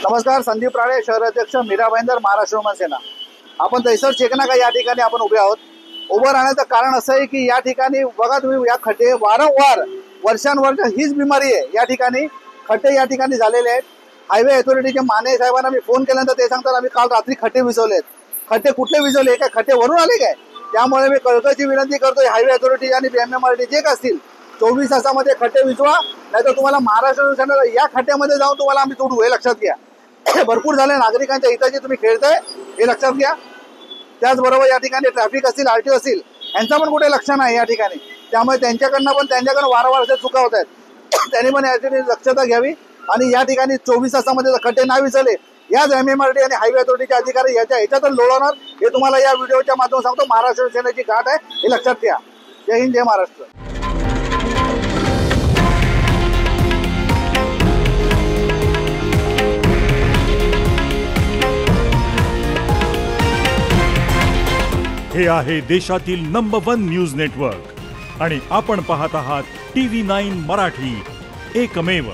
नमस्कार, संदीप राणे, शहराध्यक्ष मीरा भाईंदर, महाराष्ट्र विमान सेना. आपण तैसर चेकना का या ठिकाणी आपण उभे आहोत. उभं राहण्याचं कारण असं आहे की या ठिकाणी बघा तुम्ही, या खड्डे वारंवार वर्षानुवर्ष हीच बिमारी आहे. या ठिकाणी खड्डे या ठिकाणी झालेले आहेत. हायवे अथॉरिटीचे माने साहेबांना मी फोन केल्यानंतर ते सांगतात आम्ही काल रात्री खड्डे विझवलेत. खड्डे कुठले विझवले, काय खड्डे वरून आले काय? त्यामुळे मी कळकळीची विनंती करतोय हायवे अथॉरिटी आणि BMMRT जे काय असतील 24 तासामध्ये खड्डे विझवा, नाहीतर तुम्हाला महाराष्ट्र सेना या खड्ड्यामध्ये जाऊन तुम्हाला आम्ही तोडू, हे लक्षात घ्या. भरपूर झाले, नागरिकांच्या हिताचे तुम्ही खेळताय, हे लक्षात घ्या. त्याचबरोबर या ठिकाणी ट्रॅफिक असतील, RTO असतील, यांचा पण कुठे लक्ष नाही या ठिकाणी. त्यामुळे त्यांच्याकडनं वारंवार अशा चुका होत आहेत. त्यांनी पण याची दक्षता घ्यावी आणि या ठिकाणी 24 तासामध्ये खड्डे नाही विसरले, याच MMRT आणि हायवे अथॉरिटीचे अधिकारी ह्याच्यातच लोळवणार, हे तुम्हाला या व्हिडिओच्या माध्यमातून सांगतो. महाराष्ट्र सेनेची घाट आहे, हे लक्षात घ्या. जय हिंद, जय महाराष्ट्र. हे आहे देशातील नंबर 1 न्यूज नेटवर्क आणि आपण पाहत आहात TV9 मराठी, एकमेव.